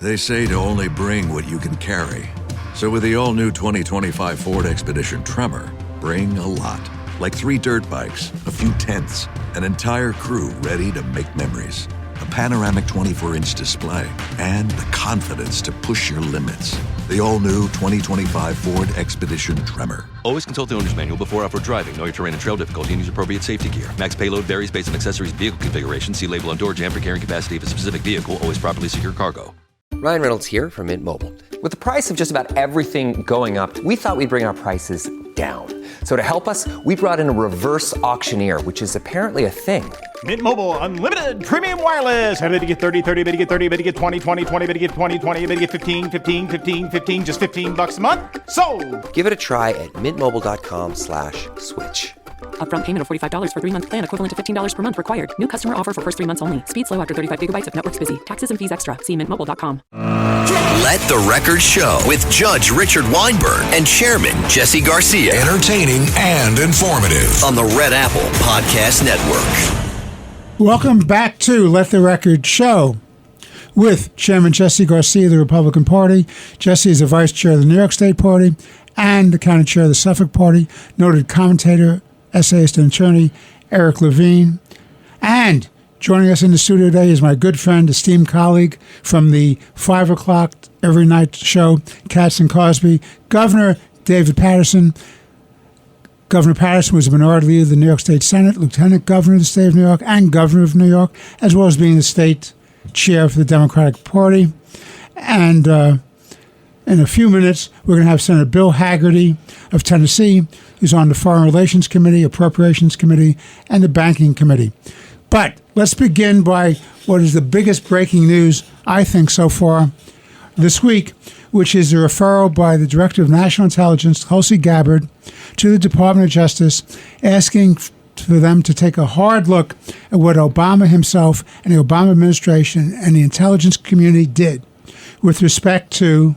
They say to only bring what you can carry. So with the all-new 2025 Ford Expedition Tremor, bring a lot. Like 3 dirt bikes, a few tents, an entire crew ready to make memories. A panoramic 24-inch display, and the confidence to push your limits. The all-new 2025 Ford Expedition Tremor. Always consult the owner's manual before off-road driving. Know your terrain and trail difficulty and use appropriate safety gear. Max payload varies based on accessories and vehicle configuration. See label on door jamb for carrying capacity of a specific vehicle. Always properly secure cargo. Ryan Reynolds here from Mint Mobile. With the price of just about everything going up, we thought we'd bring our prices down. So to help us, we brought in a reverse auctioneer, which is apparently a thing. Mint Mobile Unlimited Premium Wireless. How to get 30, 30, bit to get 30, bit to get 20, 20, 20, bit to get 20, 20, bit to get 15, 15, 15, 15, just $15 a month? Sold! Give it a try at mintmobile.com/switch. Upfront payment of $45 for 3-month plan, equivalent to $15 per month required. New customer offer for first 3 months only. Speed slow after 35 gigabytes if network's busy. Taxes and fees extra. See mintmobile.com. Let the Record Show with Judge Richard Weinberg and Chairman Jesse Garcia. Entertaining and informative. On the Red Apple Podcast Network. Welcome back to Let the Record Show with Chairman Jesse Garcia of the Republican Party. Jesse is the Vice Chair of the New York State Party and the County Chair of the Suffolk Party. Noted commentator, essayist, and attorney Eric Levine. And joining us in the studio today is my good friend, esteemed colleague from the 5 o'clock every night show, Katz and Cosby, Governor David Paterson. Governor Paterson was a minority leader of the New York State Senate, Lieutenant Governor of the state of New York, and Governor of New York, as well as being the state chair for the Democratic Party. And in a few minutes, we're going to have Senator Bill Haggerty of Tennessee, who's on the Foreign Relations Committee, Appropriations Committee, and the Banking Committee. But let's begin by what is the biggest breaking news, I think, so far this week, which is the referral by the Director of National Intelligence, Tulsi Gabbard, to the Department of Justice, asking for them to take a hard look at what Obama himself and the Obama administration and the intelligence community did with respect to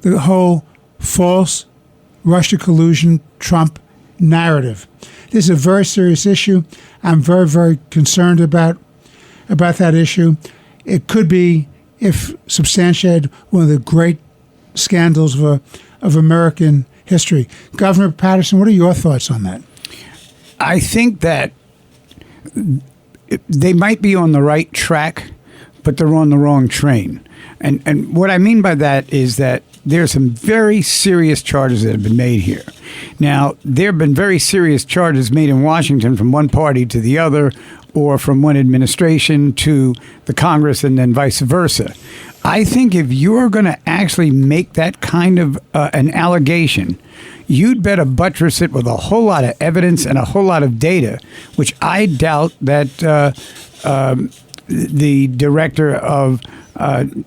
the whole false Russia collusion Trump narrative. This is a very serious issue. I'm very, very concerned about that issue. It could be, if substantiated, one of the great scandals of American history. Governor Paterson, what are your thoughts on that? I think that they might be on the right track, but they're on the wrong train. And what I mean by that is that there are some very serious charges that have been made here. Now, there have been very serious charges made in Washington from one party to the other, or from one administration to the Congress, and then vice versa. I think if you're going to actually make that kind of an allegation, you'd better buttress it with a whole lot of evidence and a whole lot of data, which I doubt that the director of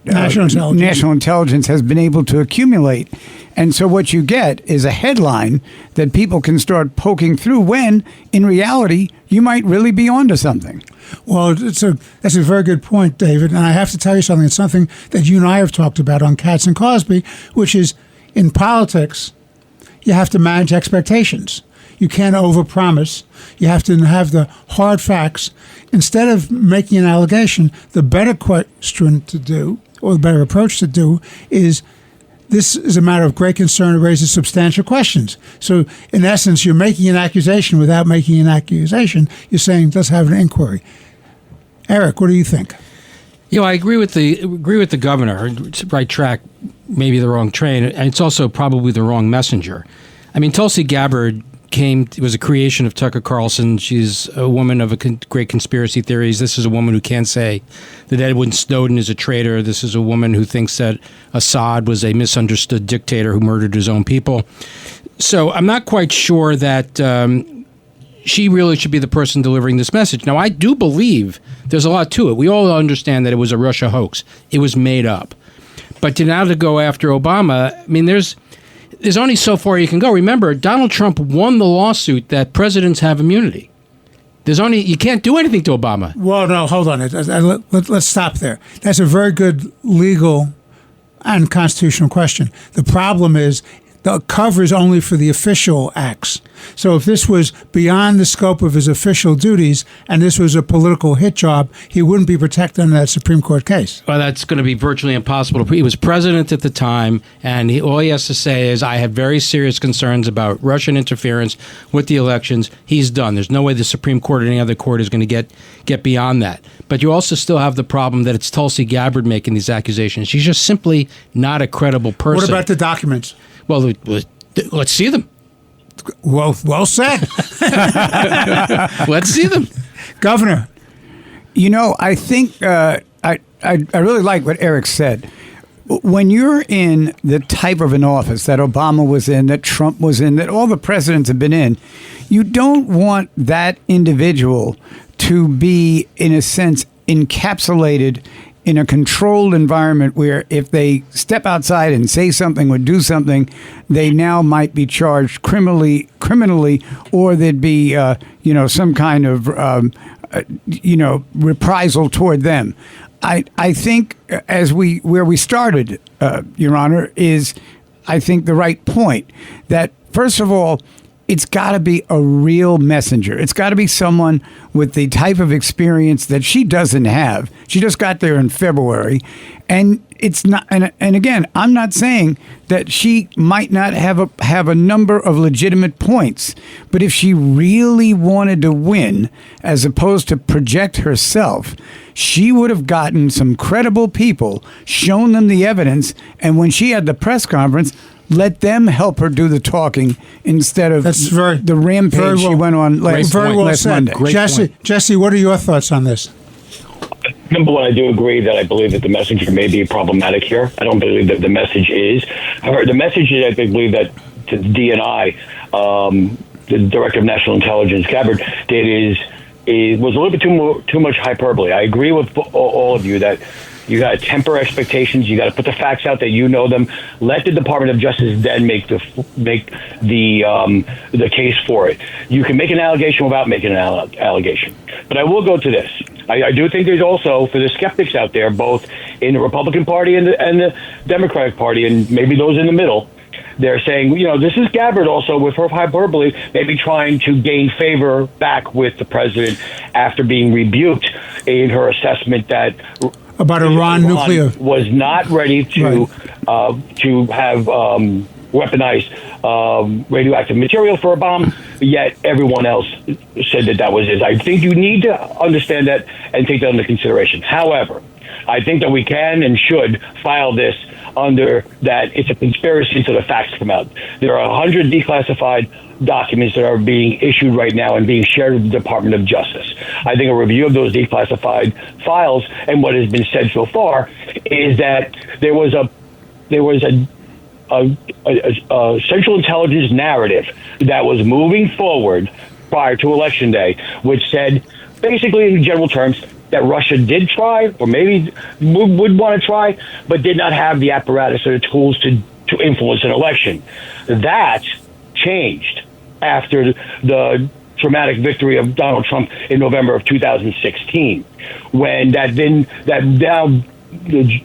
National Intelligence has been able to accumulate. And so what you get is a headline that people can start poking through when, in reality, you might really be onto something. Well, that's a very good point, David. And I have to tell you something. It's something that you and I have talked about on Katz and Cosby, which is in politics, you have to manage expectations. You can't overpromise. You have to have the hard facts. Instead of making an allegation, the better question to do, or the better approach to do, is this is a matter of great concern. It raises substantial questions. So, in essence, you're making an accusation without making an accusation. You're saying, let's have an inquiry. Eric, what do you think? I agree with the governor. It's the right track, maybe the wrong train, and it's also probably the wrong messenger. I mean, Tulsi Gabbard was a creation of Tucker Carlson. She's a woman of great conspiracy theories. This is a woman who can't say that Edward Snowden is a traitor. This is a woman who thinks that Assad was a misunderstood dictator who murdered his own people. So I'm not quite sure that she really should be the person delivering this message. Now, I do believe there's a lot to it. We all understand that it was a Russia hoax. It was made up. But now to go after Obama, I mean, there's only so far you can go. Remember, Donald Trump won the lawsuit that presidents have immunity. You can't do anything to Obama. Well, no, hold on. Let's stop there. That's a very good legal and constitutional question. The problem is the cover is only for the official acts. So if this was beyond the scope of his official duties and this was a political hit job, he wouldn't be protected under that Supreme Court case. Well, that's going to be virtually impossible. He was president at the time, and all he has to say is, I have very serious concerns about Russian interference with the elections. He's done. There's no way the Supreme Court or any other court is going to get beyond that. But you also still have the problem that it's Tulsi Gabbard making these accusations. She's just simply not a credible person. What about the documents? Well, let's see them. Well said. Let's see them. Governor. You know, I think I really like what Eric said. When you're in the type of an office that Obama was in, that Trump was in, that all the presidents have been in, you don't want that individual to be, in a sense, encapsulated in a controlled environment where if they step outside and say something or do something, they now might be charged criminally, or there'd be, some kind of, reprisal toward them. I think where we started, Your Honor, is I think the right point that, first of all, it's got to be a real messenger. It's got to be someone with the type of experience that she doesn't have. She just got there in February. And it's not, and again, I'm not saying that she might not have a number of legitimate points, but if she really wanted to win, as opposed to project herself, she would have gotten some credible people, shown them the evidence, and when she had the press conference, let them help her do the talking instead of the rampage she went on last Monday. Jesse, what are your thoughts on this? Number one, I do agree that I believe that the messenger may be problematic here. I don't believe that the message is. However, the message is, I believe that the DNI, the Director of National Intelligence, Gabbard, was a little bit too much hyperbole. I agree with all of you that you got to temper expectations. You got to put the facts out that you know them. Let the Department of Justice then make the case for it. You can make an allegation without making an allegation. But I will go to this. I do think there's also, for the skeptics out there, both in the Republican Party and the Democratic Party, and maybe those in the middle, they're saying, this is Gabbard also with her hyperbole, maybe trying to gain favor back with the president after being rebuked in her assessment that about Iran nuclear was not ready to have weaponized radioactive material for a bomb, yet everyone else said that was it. I think you need to understand that and take that into consideration. However, I think that we can and should file this under that it's a conspiracy until the facts come out. There are 100 declassified documents that are being issued right now and being shared with the Department of Justice. I think a review of those declassified files and what has been said so far is that there was a Central Intelligence narrative that was moving forward prior to Election Day, which said, basically in general terms, that Russia did try, or maybe would want to try, but did not have the apparatus or the tools to influence an election. That changed after the dramatic victory of Donald Trump in November of 2016, when the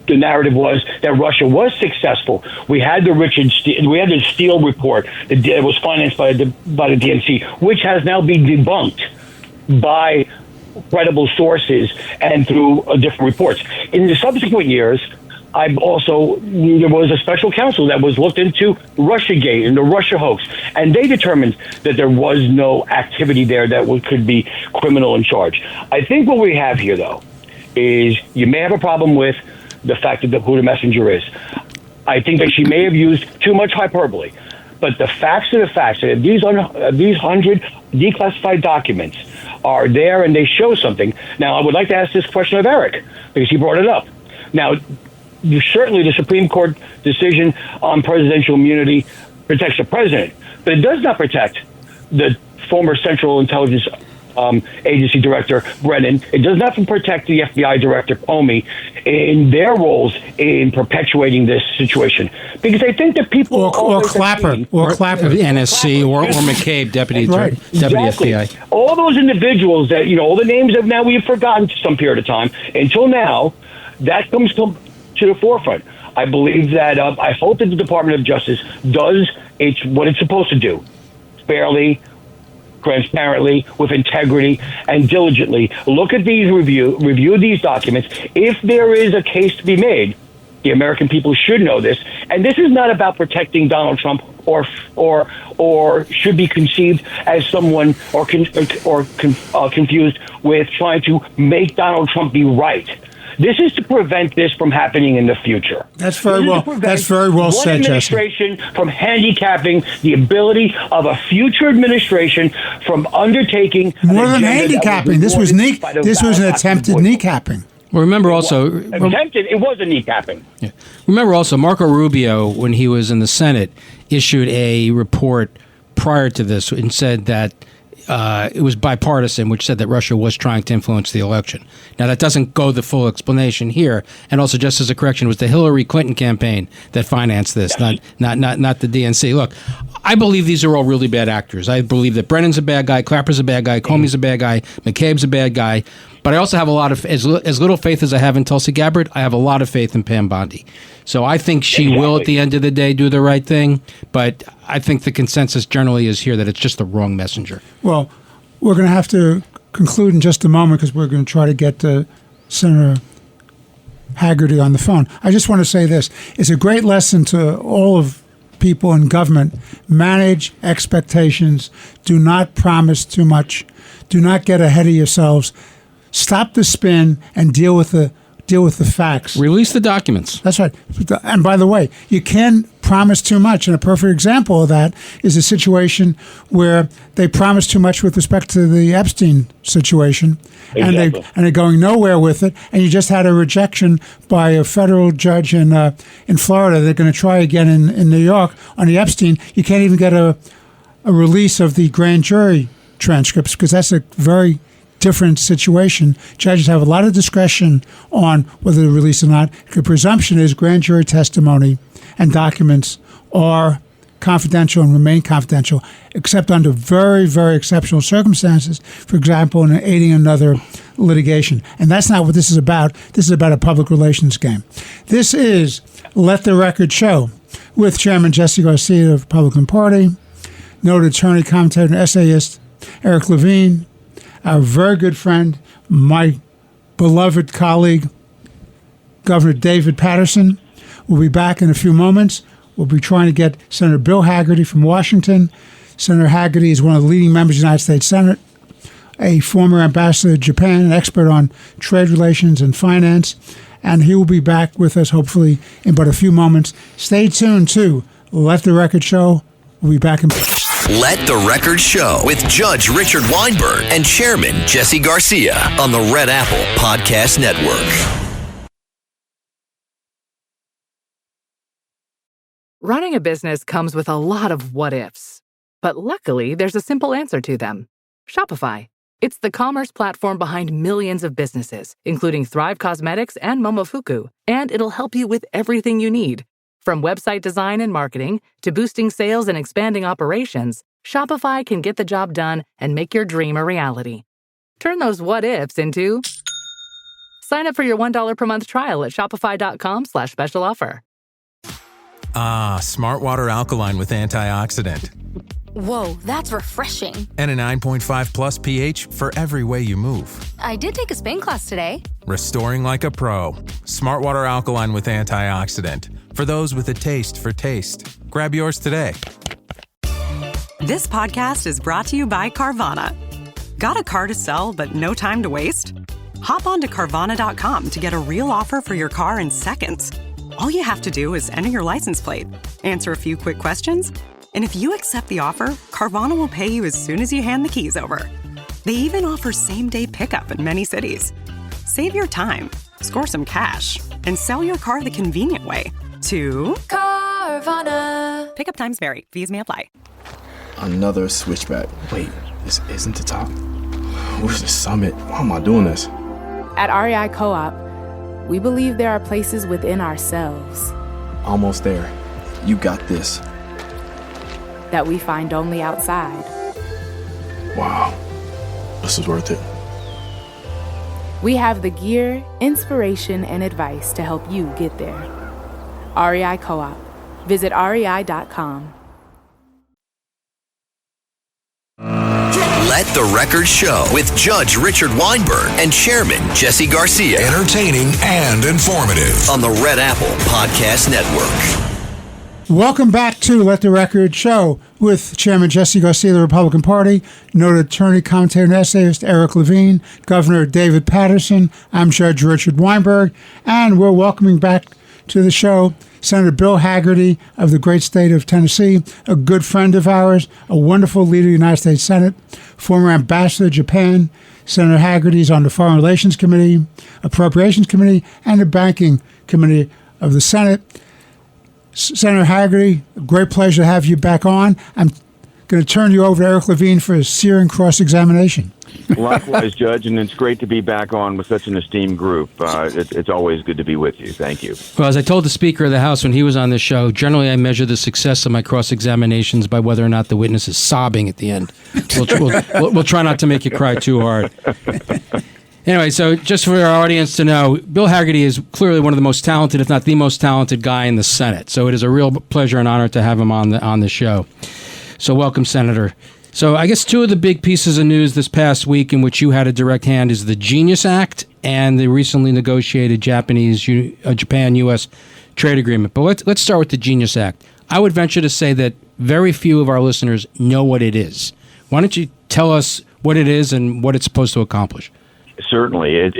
narrative was that Russia was successful. We had the Steele report that was financed by the DNC, which has now been debunked by credible sources and through different reports. In the subsequent years, there was a special counsel that was looked into Russiagate and the Russia hoax, and they determined that there was no activity there that could be criminal in charge. I think what we have here, though, is you may have a problem with the fact of who the messenger is. I think that she may have used too much hyperbole, but the facts are the facts. These 100 declassified documents are there and they show something. Now, I would like to ask this question of Eric, because he brought it up. Now, certainly the Supreme Court decision on presidential immunity protects the president, but it does not protect the former Central Intelligence Agency Director Brennan. It does not protect the FBI Director Comey in their roles in perpetuating this situation, because I think that people or Clapper NSC or McCabe, Deputy FBI. All those individuals that all the names that now we've forgotten some period of time until now, that comes to the forefront. I believe that I hope that the Department of Justice does what it's supposed to do. fairly, transparently, with integrity, and diligently. Look at these, review these documents. If there is a case to be made, the American people should know this. And this is not about protecting Donald Trump or should be conceived as someone confused with trying to make Donald Trump be right. This is to prevent this from happening in the future. That's very well said, Jesse. One administration from handicapping the ability of a future administration from undertaking more than handicapping. This was an attempted kneecapping. Well, remember also... It was a kneecapping. Yeah. Remember also, Marco Rubio, when he was in the Senate, issued a report prior to this and said that it was bipartisan, which said that Russia was trying to influence the election. Now, that doesn't go the full explanation here. And also, just as a correction, it was the Hillary Clinton campaign that financed this, not the DNC. Look, I believe these are all really bad actors. I believe that Brennan's a bad guy, Clapper's a bad guy, Comey's a bad guy, McCabe's a bad guy. But I also have a lot of, as little faith as I have in Tulsi Gabbard, I have a lot of faith in Pam Bondi. So I think she will, at the end of the day, do the right thing. But I think the consensus generally is here that it's just the wrong messenger. Well, we're going to have to conclude in just a moment because we're going to try to get Senator Haggerty on the phone. I just want to say this. It's a great lesson to all of people in government. Manage expectations. Do not promise too much. Do not get ahead of yourselves. Stop the spin and deal with the facts. Release the documents. That's right. And by the way, you can promise too much. And a perfect example of that is a situation where they promised too much with respect to the Epstein situation. Exactly. And they're going nowhere with it. And you just had a rejection by a federal judge in Florida. They're going to try again in New York on the Epstein. You can't even get a release of the grand jury transcripts because that's a very different situation. Judges have a lot of discretion on whether to release or not. The presumption is grand jury testimony and documents are confidential and remain confidential, except under very, very exceptional circumstances. For example, in aiding another litigation. And that's not what this is about. This is about a public relations game. This is Let the Record Show with Chairman Jesse Garcia of the Republican Party, noted attorney, commentator, and essayist Eric Levine, our very good friend, my beloved colleague, Governor David Patterson. We'll be back in a few moments. We'll be trying to get Senator Bill Haggerty from Washington. Senator Haggerty is one of the leading members of the United States Senate, a former ambassador to Japan, an expert on trade relations and finance, and he will be back with us hopefully in but a few moments. Stay tuned to Let the Record Show. We'll be back in... Let the Record Show with Judge Richard Weinberg and Chairman Jesse Garcia on the Red Apple Podcast Network. Running a business comes with a lot of what-ifs. But luckily, there's a simple answer to them. Shopify. It's the commerce platform behind millions of businesses, including Thrive Cosmetics and Momofuku. And it'll help you with everything you need. From website design and marketing to boosting sales and expanding operations, Shopify can get the job done and make your dream a reality. Turn those what-ifs into... Sign up for your $1 per month trial at shopify.com/special offer. Ah, Smart Water Alkaline with antioxidant. Whoa, that's refreshing. And a 9.5 plus pH for every way you move. I did take a Spain class today. Restoring like a pro. Smart Water Alkaline with antioxidant. For those with a taste for taste. Grab yours today. This podcast is brought to you by Carvana. Got a car to sell but no time to waste? Hop on to Carvana.com to get a real offer for your car in seconds. All you have to do is enter your license plate, answer a few quick questions, and if you accept the offer, Carvana will pay you as soon as you hand the keys over. They even offer same-day pickup in many cities. Save your time, score some cash, and sell your car the convenient way to Carvana. Pickup times vary. Fees may apply. Another switchback. Wait, this isn't the top. Where's the summit? Why am I doing this? At REI Co-op, we believe there are places within ourselves Almost there. You got this. that we find only outside. Wow. This is worth it. We have the gear, inspiration, and advice to help you get there. REI Co-op. Visit rei.com. Let the Record Show with Judge Richard Weinberg and Chairman Jesse Garcia. Entertaining and informative. On the Red Apple Podcast Network. Welcome back to Let the Record Show with Chairman Jesse Garcia of the Republican Party, noted attorney, commentator, and essayist Eric Levine, Governor David Paterson. I'm Judge Richard Weinberg, and we're welcoming back to the show Senator Bill Haggerty of the great state of Tennessee, a good friend of ours, a wonderful leader of the United States Senate, former ambassador to Japan. Senator Haggerty is on the Foreign Relations Committee, Appropriations Committee, and the Banking Committee of the Senate. Senator Haggerty, a great pleasure to have you back on. I'm going to turn you over to Eric Levine for a searing cross-examination. Likewise, Judge, and it's great to be back on with such an esteemed group. It's always good to be with you. Thank you. Well, as I told the Speaker of the House when he was on the show, generally I measure the success of my cross-examinations by whether or not the witness is sobbing at the end. We'll try not to make you cry too hard. Anyway, so just for our audience to know, Bill Haggerty is clearly one of the most talented, if not the most talented guy in the Senate. So it is a real pleasure and honor to have him on the show. So welcome, Senator. So I guess two of the big pieces of news this past week in which you had a direct hand is the Genius Act and the recently negotiated Japan-U.S. trade agreement. But let's start with the Genius Act. I would venture to say that very few of our listeners know what it is. Why don't you tell us what it is and what it's supposed to accomplish? Certainly.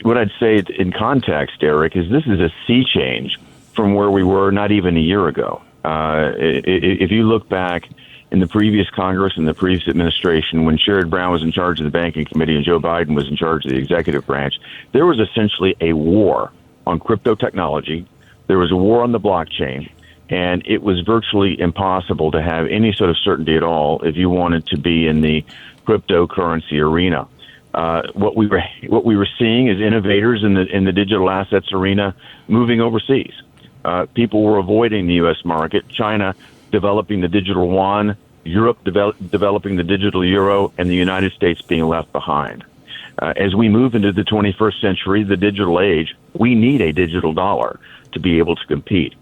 What I'd say in context, Eric, is this is a sea change from where we were not even a year ago. If you look back in the previous Congress and the previous administration, when Sherrod Brown was in charge of the Banking Committee and Joe Biden was in charge of the executive branch, there was essentially a war on crypto technology. There was a war on the blockchain, and it was virtually impossible to have any sort of certainty at all if you wanted to be in the cryptocurrency arena. What we were seeing is innovators in the digital assets arena moving overseas. People were avoiding the U.S. market. China developing the digital yuan, Europe developing the digital euro, and the United States being left behind. As we move into the 21st century, the digital age, we need a digital dollar to be able to compete.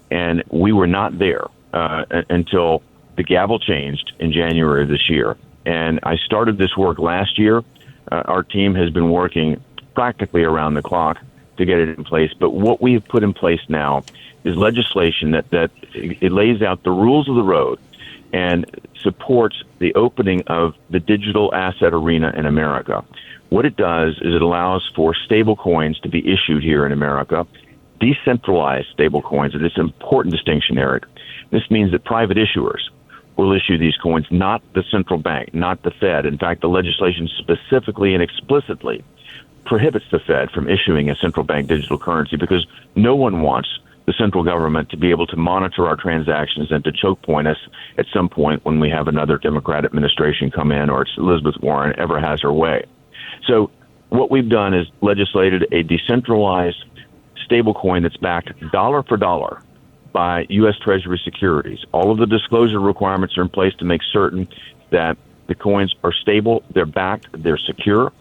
And we were not there until the gavel changed in January of this year. And I started this work last year. Our team has been working practically around the clock to get it in place. But what we have put in place now is legislation that it lays out the rules of the road and supports the opening of the digital asset arena in America. What it does is it allows for stable coins to be issued here in America, decentralized stable coins. And it's an important distinction, Eric. This means that private issuers will issue these coins, not the central bank, not the Fed. In fact, the legislation specifically and explicitly prohibits the Fed from issuing a central bank digital currency because no one wants the central government to be able to monitor our transactions and to choke point us at some point when we have another Democrat administration come in or it's Elizabeth Warren ever has her way. So what we've done is legislated a decentralized stablecoin that's backed dollar for dollar by U.S. Treasury securities. All of the disclosure requirements are in place to make certain that the coins are stable, they're backed, they're secure.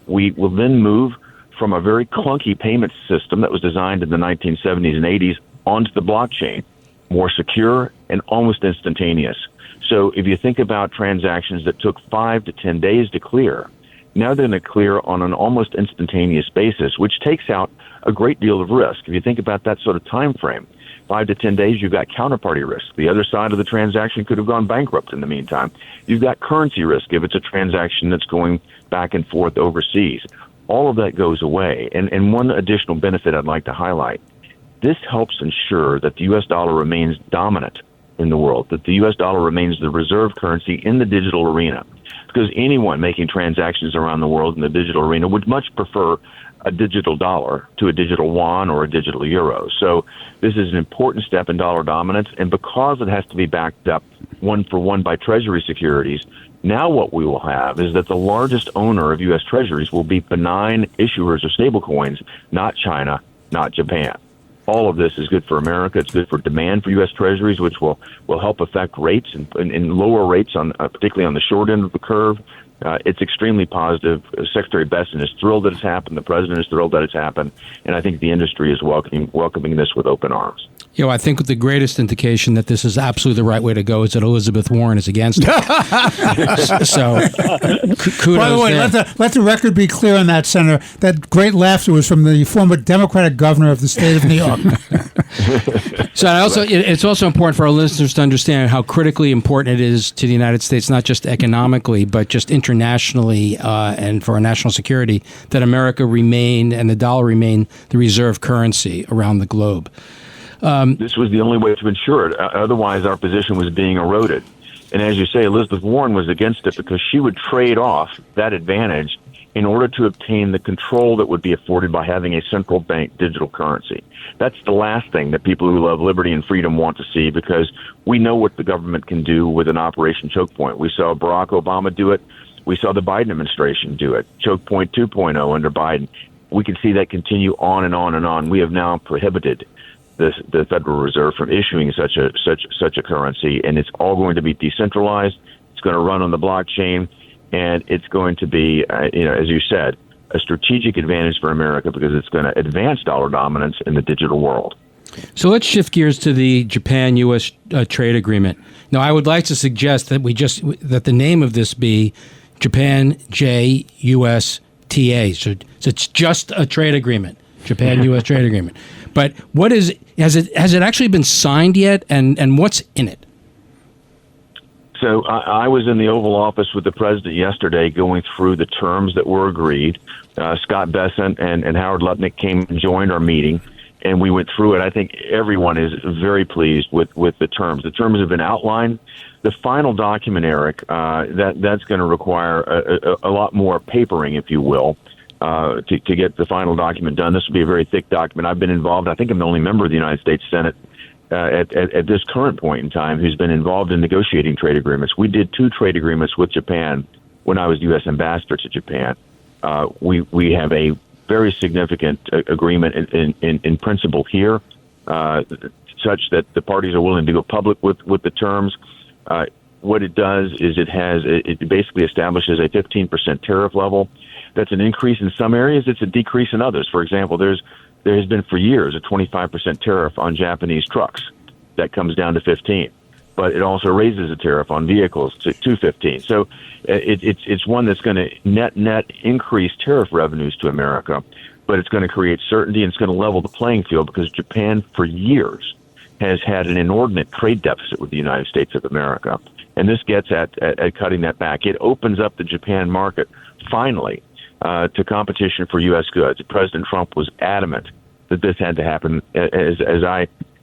We will then move from a very clunky payment system that was designed in the 1970s and 80s onto the blockchain, more secure and almost instantaneous. So if you think about transactions that took 5 to 10 days to clear, now they're going to clear on an almost instantaneous basis, which takes out a great deal of risk. If you think about that sort of time frame, 5 to 10 days, you've got counterparty risk. The other side of the transaction could have gone bankrupt in the meantime. You've got currency risk if it's a transaction that's going back and forth overseas. All of that goes away. And one additional benefit I'd like to highlight, this helps ensure that the U.S. dollar remains dominant in the world, that the U.S. dollar remains the reserve currency in the digital arena. Because anyone making transactions around the world in the digital arena would much prefer a digital dollar to a digital yuan or a digital euro. So this is an important step in dollar dominance. And because it has to be backed up one for one by Treasury securities, now what we will have is that the largest owner of U.S. Treasuries will be benign issuers of stablecoins, not China, not Japan. All of this is good for America. It's good for demand for U.S. Treasuries, which will help affect rates and lower rates, particularly on the short end of the curve. It's extremely positive. Secretary Besson is thrilled that it's happened. The president is thrilled that it's happened. And I think the industry is welcoming this with open arms. I think the greatest indication that this is absolutely the right way to go is that Elizabeth Warren is against it. So, kudos. By the way, let the record be clear on that, Senator. That great laughter was from the former Democratic governor of the state of New York. So it's also important for our listeners to understand how critically important it is to the United States, not just economically, but just internationally and for our national security, that America remain and the dollar remain the reserve currency around the globe. This was the only way to ensure it. Otherwise, our position was being eroded. And as you say, Elizabeth Warren was against it because she would trade off that advantage in order to obtain the control that would be afforded by having a central bank digital currency. That's the last thing that people who love liberty and freedom want to see, because we know what the government can do with an Operation Choke Point. We saw Barack Obama do it. We saw the Biden administration do it. Choke Point 2.0 under Biden. We can see that continue on and on and on. We have now prohibited the Federal Reserve from issuing such a currency, and it's all going to be decentralized. It's going to run on the blockchain, and it's going to be, as you said, a strategic advantage for America because it's going to advance dollar dominance in the digital world. So let's shift gears to the Japan-U.S. Trade Agreement. Now, I would like to suggest that that the name of this be Japan-J-U.S. TA. So it's just a trade agreement, Japan-U.S. Trade Agreement. But has it actually been signed yet, and what's in it? So I was in the Oval Office with the president yesterday going through the terms that were agreed. Scott Bessent and Howard Lutnick came and joined our meeting, and we went through it. I think everyone is very pleased with the terms. The terms have been outlined. The final document, Eric, that's going to require a lot more papering, if you will, to get the final document done. This will be a very thick document. I've been involved. I think I'm the only member of the United States Senate at this current point in time who's been involved in negotiating trade agreements. We did 2 trade agreements with Japan when I was U.S. ambassador to Japan. We have a very significant agreement in principle here, such that the parties are willing to go public with the terms. What it does is it basically establishes a 15% tariff level. That's an increase in some areas. It's a decrease in others. For example, there has been for years a 25% tariff on Japanese trucks. That comes down to 15%. But it also raises a tariff on vehicles to 15%. So it's one that's going to net increase tariff revenues to America, but it's going to create certainty and it's going to level the playing field because Japan for years has had an inordinate trade deficit with the United States of America. And this gets at cutting that back. It opens up the Japan market finally to competition for U.S. goods. President Trump was adamant that this had to happen. As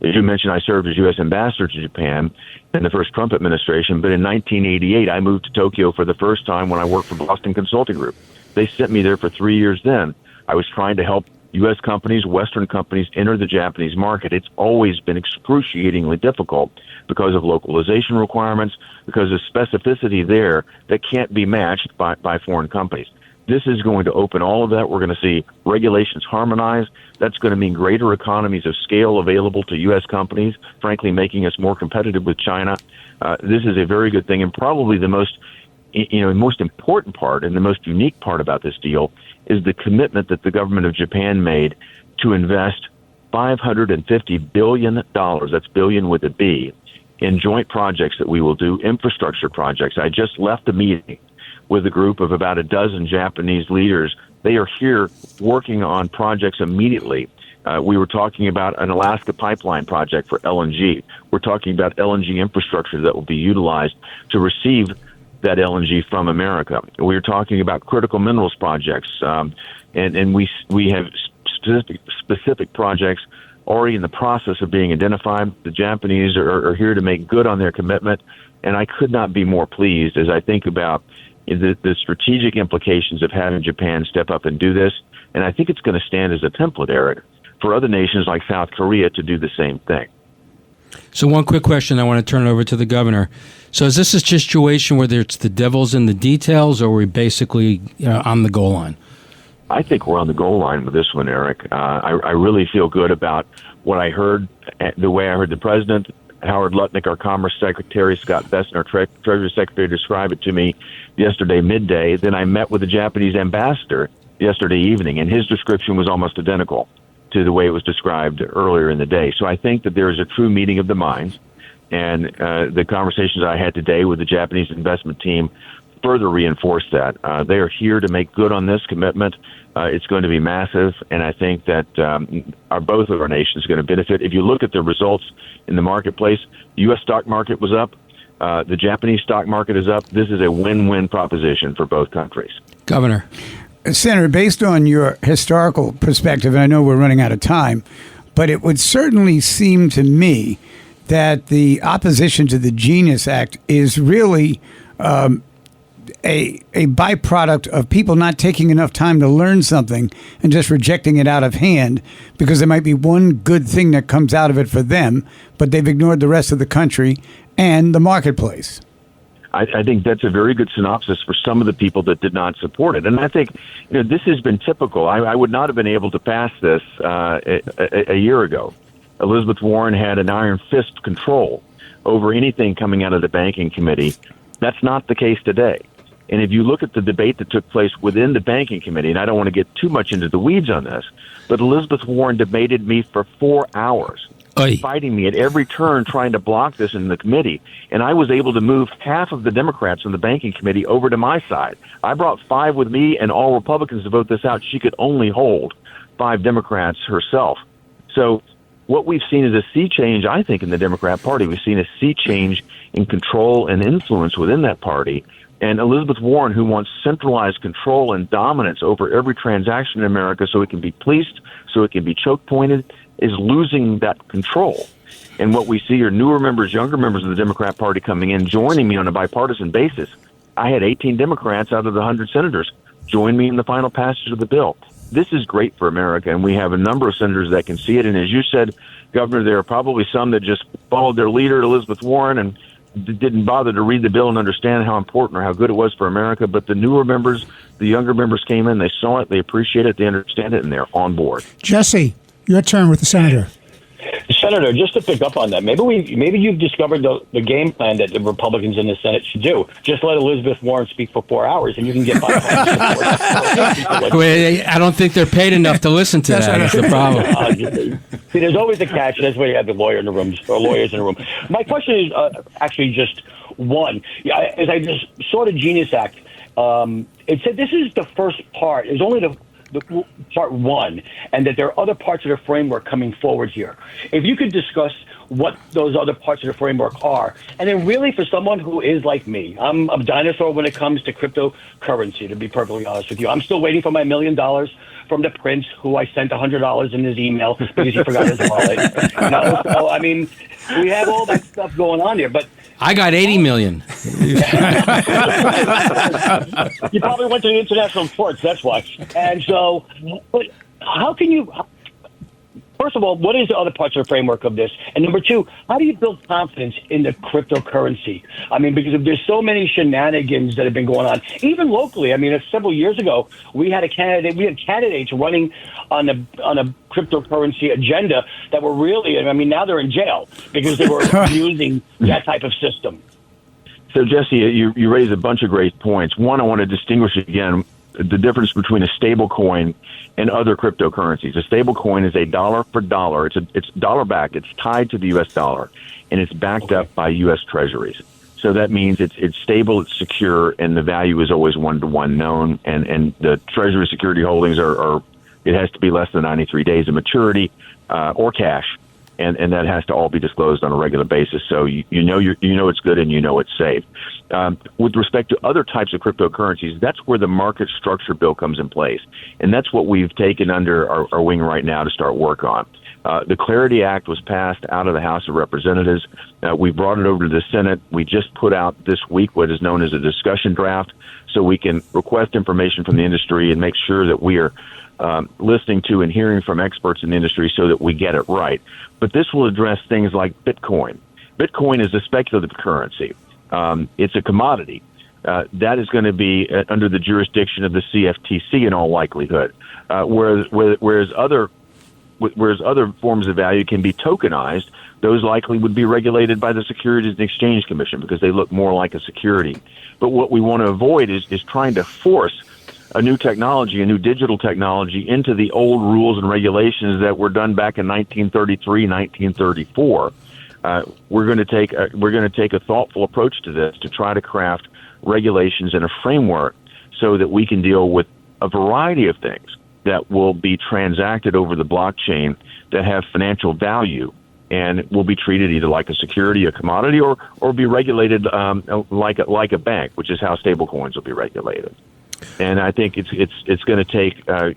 you mentioned, I served as U.S. ambassador to Japan in the first Trump administration, but in 1988, I moved to Tokyo for the first time when I worked for Boston Consulting Group. They sent me there for 3 years then. I was trying to help U.S. companies, Western companies, enter the Japanese market. It's always been excruciatingly difficult because of localization requirements, because of specificity there that can't be matched by foreign companies. This is going to open all of that. We're going to see regulations harmonized. That's going to mean greater economies of scale available to U.S. companies, frankly, making us more competitive with China. This is a very good thing, and probably the most important part and the most unique part about this deal is the commitment that the government of Japan made to invest $550 billion, that's billion with a B, in joint projects that we will do, infrastructure projects. I just left a meeting with a group of about a dozen Japanese leaders. They are here working on projects immediately. We were talking about an Alaska pipeline project for LNG. We're talking about LNG infrastructure that will be utilized to receive that LNG from America. We're talking about critical minerals projects, and we have specific projects already in the process of being identified. The Japanese are here to make good on their commitment, and I could not be more pleased as I think about the strategic implications of having Japan step up and do this. And I think it's going to stand as a template, Eric, for other nations like South Korea to do the same thing. So one quick question, I want to turn it over to the governor. So is this a situation where it's the devil's in the details, or are we basically on the goal line? I think we're on the goal line with this one, Eric. I really feel good about what I heard, the way I heard the president, Howard Lutnick, our Commerce Secretary, Scott Bessent, our Treasury Secretary, describe it to me yesterday midday. Then I met with the Japanese ambassador yesterday evening, and his description was almost identical. to the way it was described earlier in the day. So I think that there is a true meeting of the minds, and the conversations I had today with the Japanese investment team further reinforce that. They are here to make good on this commitment. It's going to be massive, and I think that both of our nations are going to benefit. If you look at the results in the marketplace, the U.S. stock market was up. The Japanese stock market is up. This is a win-win proposition for both countries. Governor. Senator, based on your historical perspective, and I know we're running out of time, but it would certainly seem to me that the opposition to the Genius Act is really a byproduct of people not taking enough time to learn something and just rejecting it out of hand because there might be one good thing that comes out of it for them, but they've ignored the rest of the country and the marketplace. I think that's a very good synopsis for some of the people that did not support it. And I think this has been typical. I would not have been able to pass this a year ago. Elizabeth Warren had an iron fist control over anything coming out of the banking committee. That's not the case today. And if you look at the debate that took place within the banking committee, and I don't want to get too much into the weeds on this, but Elizabeth Warren debated me for 4 hours, fighting me at every turn, trying to block this in the committee. And I was able to move half of the Democrats in the banking committee over to my side. I brought 5 with me and all Republicans to vote this out. She could only hold 5 Democrats herself. So what we've seen is a sea change, I think, in the Democrat Party. We've seen a sea change in control and influence within that party. And Elizabeth Warren, who wants centralized control and dominance over every transaction in America so it can be policed, so it can be choke-pointed, is losing that control. And what we see are newer members, younger members of the Democrat Party coming in, joining me on a bipartisan basis. I had 18 Democrats out of the 100 senators join me in the final passage of the bill. This is great for America, and we have a number of senators that can see it. And as you said, Governor, there are probably some that just followed their leader, Elizabeth Warren, and didn't bother to read the bill and understand how important or how good it was for America. But the newer members, the younger members came in, they saw it, they appreciate it, they understand it, and they're on board. Jesse, your turn with the senator. Senator, just to pick up on that, maybe you've discovered the game plan that the Republicans in the Senate should do. Just let Elizabeth Warren speak for 4 hours, and you can get bipartisan. Wait, I don't think they're paid enough to listen to that. That's the problem. See, there's always a catch. That's why you have the lawyers in the room. My question is actually just one. As I just saw the Genius Act, it said this is the first part. It's only the part one, and that there are other parts of the framework coming forward here. If you could discuss what those other parts of the framework are, and then really for someone who is like me, I'm a dinosaur when it comes to cryptocurrency, to be perfectly honest with you. I'm still waiting for my $1 million from the prince, who I sent $100 in his email because he forgot his wallet. So, I mean, we have all that stuff going on here, but I got 80 million. You probably went to the international courts, that's why. And so, but how can you, first of all, what is the other parts of the framework of this? And number two, how do you build confidence in the cryptocurrency? I mean, because if there's so many shenanigans that have been going on, even locally. I mean, several years ago, we had candidates running on a cryptocurrency agenda that were really, I mean, now they're in jail because they were using that type of system. So, Jesse, you raise a bunch of great points. One, I want to distinguish again the difference between a stable coin and other cryptocurrencies. A stable coin is a dollar for dollar. It's dollar backed. It's tied to the U.S. dollar, and it's backed up by U.S. treasuries. So that means it's stable, it's secure, and the value is always one-to-one known. And the treasury security holdings are it has to be less than 93 days of maturity or cash. And that has to all be disclosed on a regular basis, so you know it's good and you know it's safe. With respect to other types of cryptocurrencies, that's where the market structure bill comes in place, and that's what we've taken under our wing right now to start work on. The Clarity Act was passed out of the House of Representatives. We brought it over to the Senate. We just put out this week what is known as a discussion draft, so we can request information from the industry and make sure that we are listening to and hearing from experts in the industry so that we get it right. But this will address things like Bitcoin. Bitcoin is a speculative currency. It's a commodity. That is going to be under the jurisdiction of the CFTC in all likelihood, whereas other forms of value can be tokenized. Those likely would be regulated by the Securities and Exchange Commission because they look more like a security. But what we want to avoid is trying to force a new technology, a new digital technology into the old rules and regulations that were done back in 1933, 1934. We're going to take a thoughtful approach to this to try to craft regulations and a framework so that we can deal with a variety of things that will be transacted over the blockchain that have financial value and will be treated either like a security, a commodity, or be regulated like a bank, which is how stablecoins will be regulated. And I think it's going to take a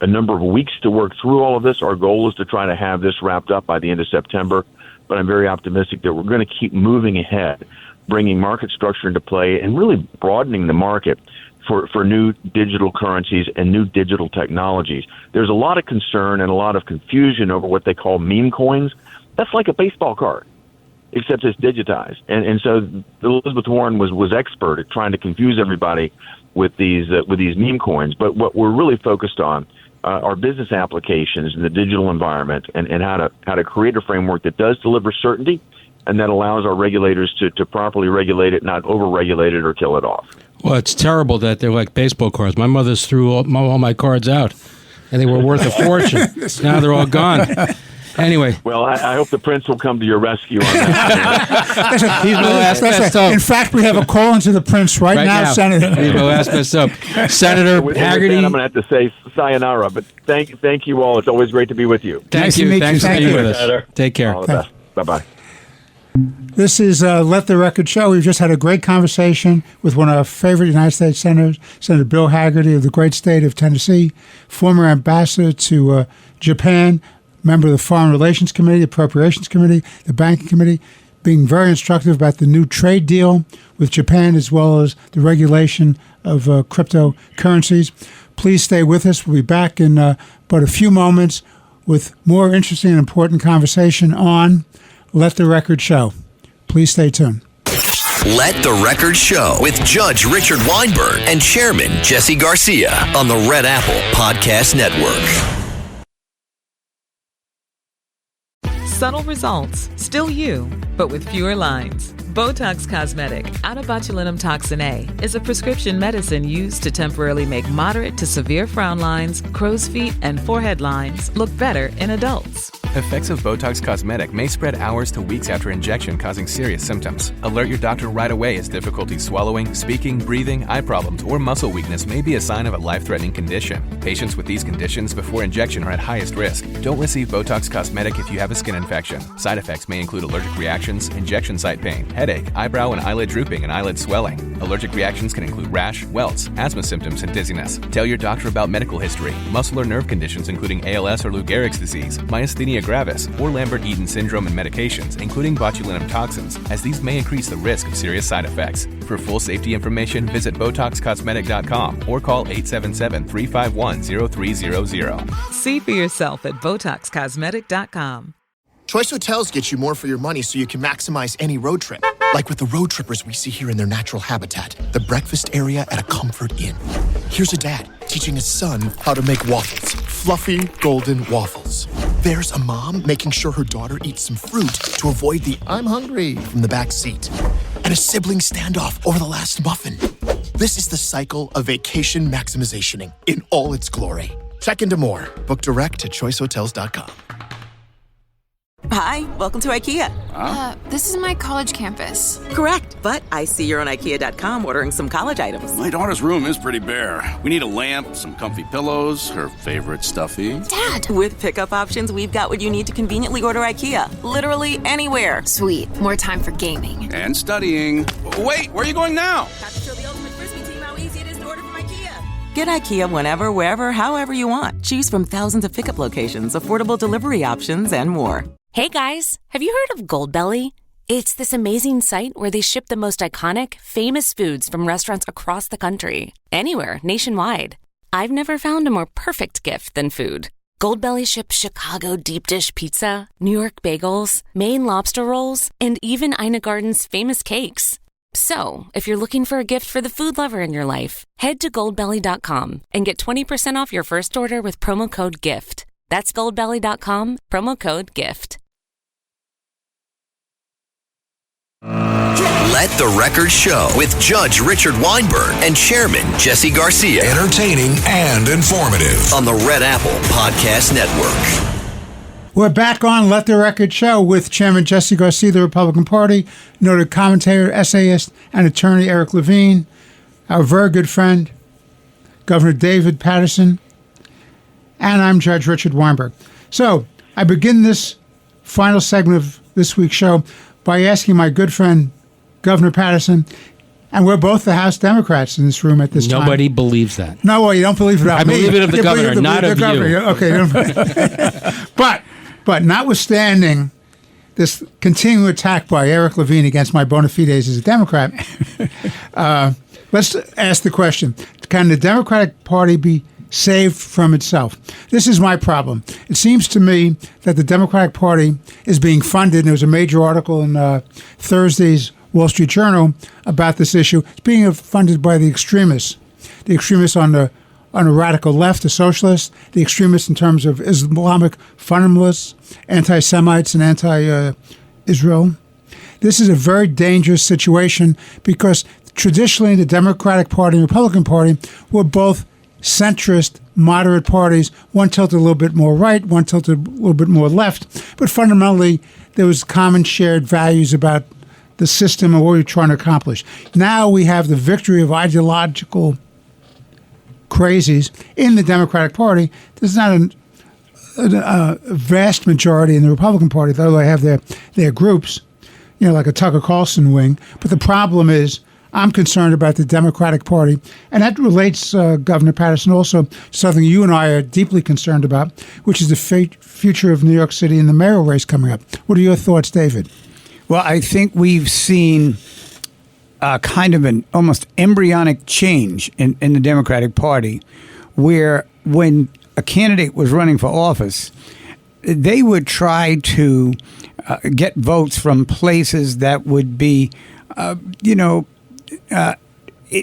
number of weeks to work through all of this. Our goal is to try to have this wrapped up by the end of September, but I'm very optimistic that we're going to keep moving ahead, bringing market structure into play and really broadening the market for new digital currencies and new digital technologies. There's a lot of concern and a lot of confusion over what they call meme coins. That's like a baseball card, except it's digitized. And so Elizabeth Warren was expert at trying to confuse everybody with these meme coins. But what we're really focused on are business applications in the digital environment and how to create a framework that does deliver certainty and that allows our regulators to properly regulate it, not over-regulate it or kill it off. Well, it's terrible that they're like baseball cards. My mother's threw all my cards out, and they were worth a fortune. Now they're all gone. Anyway. Well, I hope the prince will come to your rescue on that. He's my last best hope. In fact, we have a call into the prince right now, Senator. He's my last best hope. Senator Haggerty. I'm going to have to say sayonara, but thank you all. It's always great to be with you. Thank you. Thanks for being with us. Take care. All the best. Bye-bye. This is Let the Record Show. We've just had a great conversation with one of our favorite United States senators, Senator Bill Haggerty of the great state of Tennessee, former ambassador to Japan, member of the Foreign Relations Committee, Appropriations Committee, the Banking Committee, being very instructive about the new trade deal with Japan as well as the regulation of cryptocurrencies. Please stay with us. We'll be back in but a few moments with more interesting and important conversation on Let the Record Show. Please stay tuned. Let the Record Show with Judge Richard Weinberg and Chairman Jesse Garcia on the Red Apple Podcast Network. Subtle results, still you, but with fewer lines. Botox Cosmetic, onabotulinum toxin A, is a prescription medicine used to temporarily make moderate to severe frown lines, crow's feet, and forehead lines look better in adults. Effects of Botox Cosmetic may spread hours to weeks after injection, causing serious symptoms. Alert your doctor right away as difficulty swallowing, speaking, breathing, eye problems, or muscle weakness may be a sign of a life-threatening condition. Patients with these conditions before injection are at highest risk. Don't receive Botox Cosmetic if you have a skin infection. Side effects may include allergic reactions, injection site pain, headache, eyebrow and eyelid drooping, and eyelid swelling. Allergic reactions can include rash, welts, asthma symptoms, and dizziness. Tell your doctor about medical history, muscle or nerve conditions including ALS or Lou Gehrig's disease, myasthenia gravis, or Lambert-Eaton syndrome, and medications, including botulinum toxins, as these may increase the risk of serious side effects. For full safety information, visit BotoxCosmetic.com or call 877-351-0300. See for yourself at BotoxCosmetic.com. Choice Hotels get you more for your money so you can maximize any road trip. Like with the road trippers we see here in their natural habitat, the breakfast area at a Comfort Inn. Here's a dad teaching his son how to make waffles, fluffy golden waffles. There's a mom making sure her daughter eats some fruit to avoid the "I'm hungry" from the back seat. And a sibling standoff over the last muffin. This is the cycle of vacation maximizationing in all its glory. Check into more. Book direct at choicehotels.com. Hi, welcome to IKEA. This is my college campus. Correct, but I see you're on IKEA.com ordering some college items. My daughter's room is pretty bare. We need a lamp, some comfy pillows, her favorite stuffy. Dad! With pickup options, we've got what you need to conveniently order IKEA. Literally anywhere. Sweet. More time for gaming. And studying. Wait, where are you going now? Have to show the ultimate Frisbee team how easy it is to order from IKEA. Get IKEA whenever, wherever, however you want. Choose from thousands of pickup locations, affordable delivery options, and more. Hey guys, have you heard of Goldbelly? It's this amazing site where they ship the most iconic, famous foods from restaurants across the country. Anywhere, nationwide. I've never found a more perfect gift than food. Goldbelly ships Chicago deep dish pizza, New York bagels, Maine lobster rolls, and even Ina Garden's famous cakes. So, if you're looking for a gift for the food lover in your life, head to goldbelly.com and get 20% off your first order with promo code GIFT. That's goldbelly.com, promo code GIFT. Let the Record Show with Judge Richard Weinberg and Chairman Jesse Garcia. Entertaining and informative. On the Red Apple Podcast Network. We're back on Let the Record Show with Chairman Jesse Garcia, the Republican Party, noted commentator, essayist, and attorney Eric Levine, our very good friend, Governor David Paterson, and I'm Judge Richard Weinberg. So I begin this final segment of this week's show by asking my good friend, Governor Paterson, and we're both the House Democrats in this room at this time. Nobody believes that. No, well, you don't believe it about me. I believe it of the governor, not of you. Okay. But notwithstanding this continuing attack by Eric Levine against my bona fides as a Democrat, let's ask the question, can the Democratic Party be saved from itself? This is my problem. It seems to me that the Democratic Party is being funded, and there was a major article in Thursday's Wall Street Journal about this issue. It's being funded by the extremists on the radical left, the socialists, the extremists in terms of Islamic fundamentalists, anti-Semites, and anti-Israel. This is a very dangerous situation because traditionally the Democratic Party and Republican Party were both centrist, moderate parties, one tilted a little bit more right, one tilted a little bit more left, but fundamentally there was common shared values about the system and what we were trying to accomplish. Now we have the victory of ideological crazies in the Democratic Party. There's not a vast majority in the Republican Party, though they have their groups, like a Tucker Carlson wing. But the problem is, I'm concerned about the Democratic Party, and that relates, Governor Paterson, also to something you and I are deeply concerned about, which is the future of New York City and the mayoral race coming up. What are your thoughts, David? Well, I think we've seen kind of an almost embryonic change in the Democratic Party, where when a candidate was running for office, they would try to get votes from places that would be,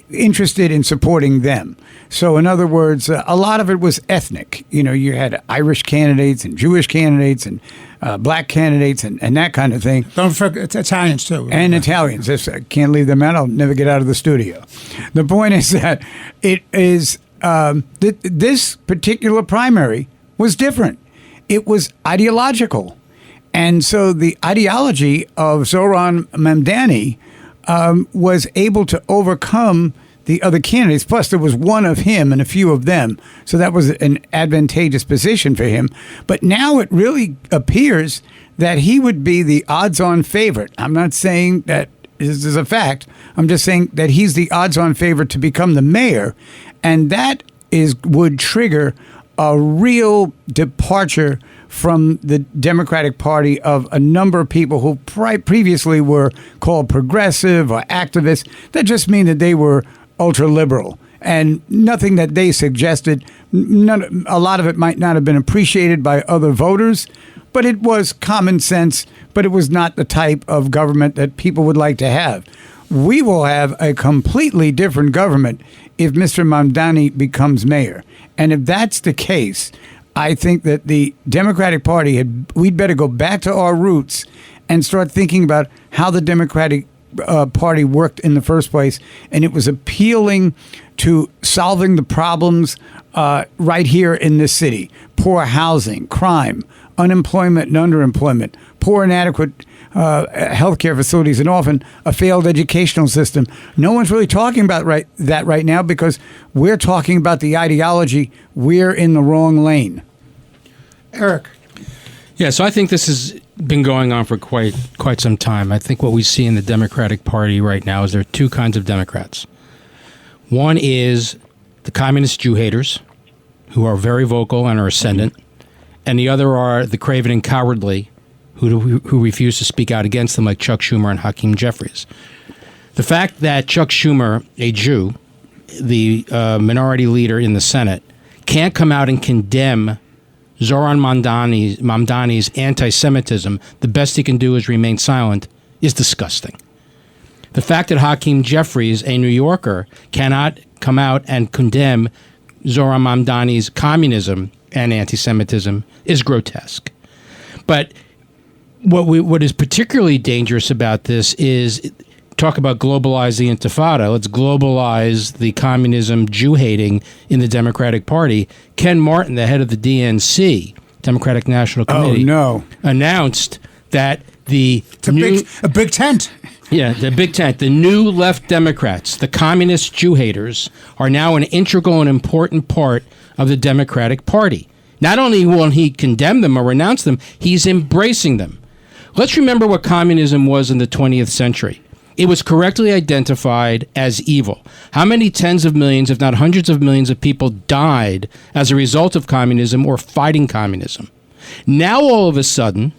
interested in supporting them. So in other words, a lot of it was ethnic. You had Irish candidates and Jewish candidates and black candidates and that kind of thing. Don't forget Italians too. And Italians. I can't leave them out. I'll never get out of the studio. The point is that it is this particular primary was different. It was ideological. And so the ideology of Zoran Mamdani was able to overcome the other candidates. Plus, there was one of him and a few of them. So that was an advantageous position for him. But now it really appears that he would be the odds-on favorite. I'm not saying that this is a fact. I'm just saying that he's the odds-on favorite to become the mayor. And that would trigger a real departure from the Democratic Party of a number of people who previously were called progressive or activists. That just mean that they were ultra-liberal. And nothing that they suggested, a lot of it might not have been appreciated by other voters, but it was common sense, but it was not the type of government that people would like to have. We will have a completely different government if Mr. Mamdani becomes mayor. And if that's the case, I think that the Democratic Party, we'd better go back to our roots and start thinking about how the Democratic Party worked in the first place. And it was appealing to solving the problems right here in this city. Poor housing, crime, unemployment and underemployment, poor and inadequate healthcare facilities, and often a failed educational system. No one's really talking about that right now because we're talking about the ideology. We're in the wrong lane. Eric. Yeah, so I think this has been going on for quite some time. I think what we see in the Democratic Party right now is there are two kinds of Democrats. One is the communist Jew haters, who are very vocal and are ascendant, and the other are the craven and cowardly, who refuse to speak out against them, like Chuck Schumer and Hakeem Jeffries. The fact that Chuck Schumer, a Jew, the minority leader in the Senate, can't come out and condemn Zoran Mamdani's anti-Semitism, the best he can do is remain silent, is disgusting. The fact that Hakeem Jeffries, a New Yorker, cannot come out and condemn Zoran Mamdani's communism and anti-Semitism is grotesque. But what is particularly dangerous about this is talk about globalize the Intifada. Let's globalize the communism, Jew-hating in the Democratic Party. Ken Martin, the head of the DNC, Democratic National Committee, announced that a big tent. Yeah, the big tent. The new left Democrats, the communist Jew-haters, are now an integral and important part of the Democratic Party. Not only will he condemn them or renounce them, he's embracing them. Let's remember what communism was in the 20th century. It was correctly identified as evil. How many tens of millions, if not hundreds of millions of people died as a result of communism or fighting communism? Now, all of a sudden,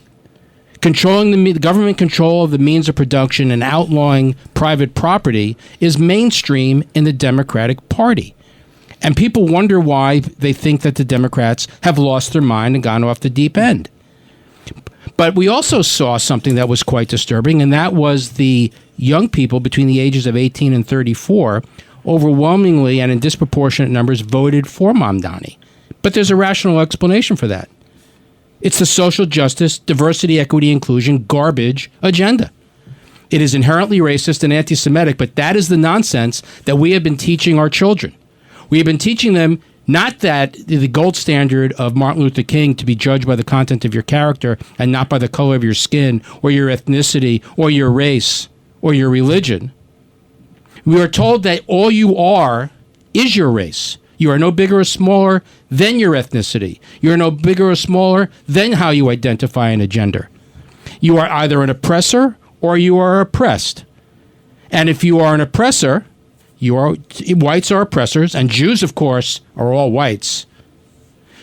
controlling the government control of the means of production and outlawing private property is mainstream in the Democratic Party. And people wonder why they think that the Democrats have lost their mind and gone off the deep end. But we also saw something that was quite disturbing, and that was the young people between the ages of 18 and 34 overwhelmingly and in disproportionate numbers voted for Mamdani. But there's a rational explanation for that. It's the social justice, diversity, equity, inclusion, garbage agenda. It is inherently racist and anti-Semitic, but that is the nonsense that we have been teaching our children. We have been teaching them not that the gold standard of Martin Luther King to be judged by the content of your character and not by the color of your skin or your ethnicity or your race or your religion. We are told that all you are is your race. You are no bigger or smaller than your ethnicity. You are no bigger or smaller than how you identify in a gender. You are either an oppressor or you are oppressed. And if you are an oppressor, whites are oppressors, and Jews, of course, are all whites.